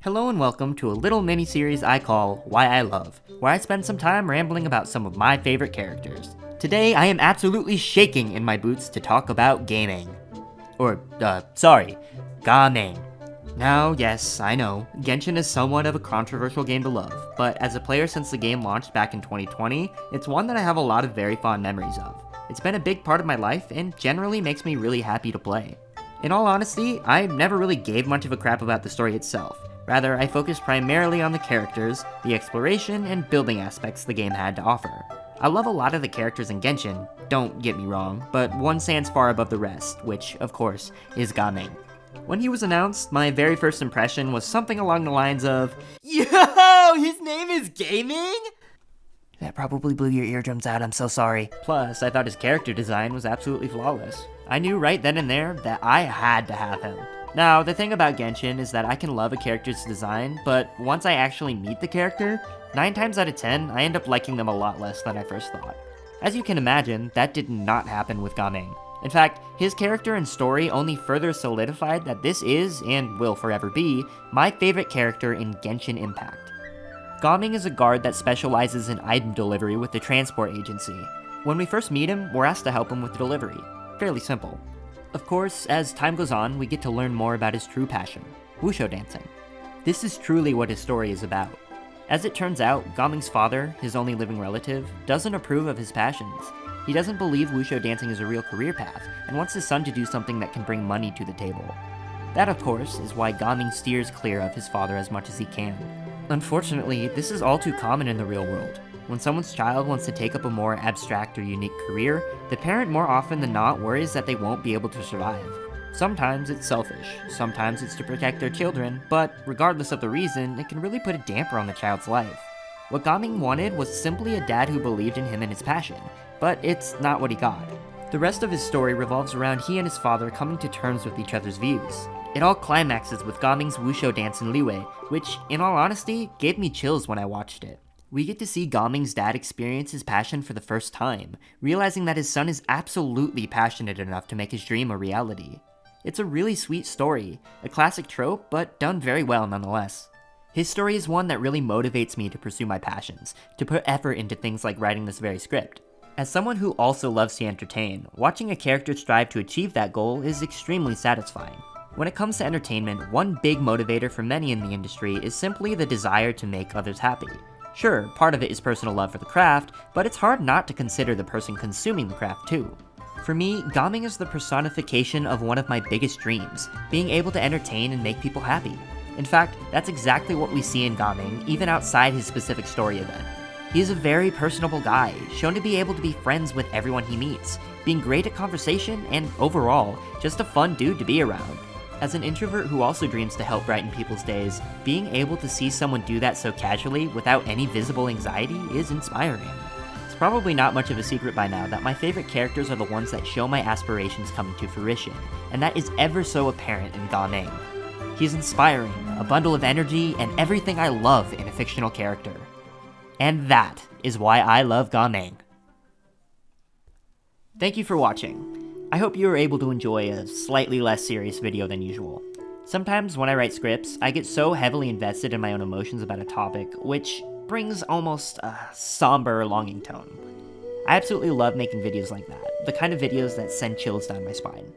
Hello and welcome to a little mini-series I call Why I Love, where I spend some time rambling about some of my favorite characters. Today I am absolutely shaking in my boots to talk about gaming. Gaming. Now, yes, I know, Genshin is somewhat of a controversial game to love, but as a player since the game launched back in 2020, it's one that I have a lot of very fond memories of. It's been a big part of my life and generally makes me really happy to play. In all honesty, I never really gave much of a crap about the story itself. Rather, I focused primarily on the characters, the exploration, and building aspects the game had to offer. I love a lot of the characters in Genshin, don't get me wrong, but one stands far above the rest, which, of course, is Gaming. When he was announced, my very first impression was something along the lines of, "Yo, his name is Gaming?" That probably blew your eardrums out, I'm so sorry. Plus, I thought his character design was absolutely flawless. I knew right then and there that I had to have him. Now, the thing about Genshin is that I can love a character's design, but once I actually meet the character, 9 times out of 10, I end up liking them a lot less than I first thought. As you can imagine, that did not happen with Gaming. In fact, his character and story only further solidified that this is, and will forever be, my favorite character in Genshin Impact. Gaming is a guard that specializes in item delivery with the transport agency. When we first meet him, we're asked to help him with the delivery. Fairly simple. Of course, as time goes on, we get to learn more about his true passion, wushu dancing. This is truly what his story is about. As it turns out, Gaming's father, his only living relative, doesn't approve of his passions. He doesn't believe wushu dancing is a real career path, and wants his son to do something that can bring money to the table. That, of course, is why Gaming steers clear of his father as much as he can. Unfortunately, this is all too common in the real world. When someone's child wants to take up a more abstract or unique career, the parent more often than not worries that they won't be able to survive. Sometimes it's selfish, sometimes it's to protect their children, but regardless of the reason, it can really put a damper on the child's life. What Gaming wanted was simply a dad who believed in him and his passion, but it's not what he got. The rest of his story revolves around he and his father coming to terms with each other's views. It all climaxes with Gaming's wushu dance in Liyue, which, in all honesty, gave me chills when I watched it. We get to see Gaming's dad experience his passion for the first time, realizing that his son is absolutely passionate enough to make his dream a reality. It's a really sweet story, a classic trope, but done very well nonetheless. His story is one that really motivates me to pursue my passions, to put effort into things like writing this very script. As someone who also loves to entertain, watching a character strive to achieve that goal is extremely satisfying. When it comes to entertainment, one big motivator for many in the industry is simply the desire to make others happy. Sure, part of it is personal love for the craft, but it's hard not to consider the person consuming the craft too. For me, Gaming is the personification of one of my biggest dreams, being able to entertain and make people happy. In fact, that's exactly what we see in Gaming, even outside his specific story event. He is a very personable guy, shown to be able to be friends with everyone he meets, being great at conversation, and overall, just a fun dude to be around. As an introvert who also dreams to help brighten people's days, being able to see someone do that so casually without any visible anxiety is inspiring. It's probably not much of a secret by now that my favorite characters are the ones that show my aspirations coming to fruition, and that is ever so apparent in Gaming. He's inspiring, a bundle of energy, and everything I love in a fictional character. And that is why I love Gaming. Thank you for watching. I hope you were able to enjoy a slightly less serious video than usual. Sometimes when I write scripts, I get so heavily invested in my own emotions about a topic, which brings almost a somber, longing tone. I absolutely love making videos like that, the kind of videos that send chills down my spine.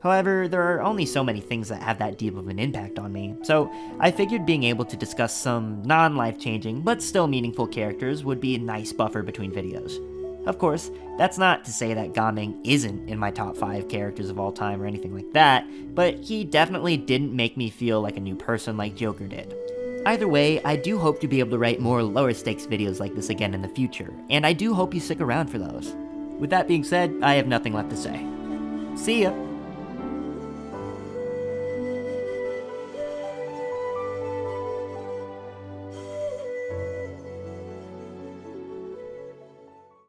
However, there are only so many things that have that deep of an impact on me, so I figured being able to discuss some non-life-changing but still meaningful characters would be a nice buffer between videos. Of course, that's not to say that Gaming isn't in my top 5 characters of all time or anything like that, but he definitely didn't make me feel like a new person like Joker did. Either way, I do hope to be able to write more lower stakes videos like this again in the future, and I do hope you stick around for those. With that being said, I have nothing left to say. See ya!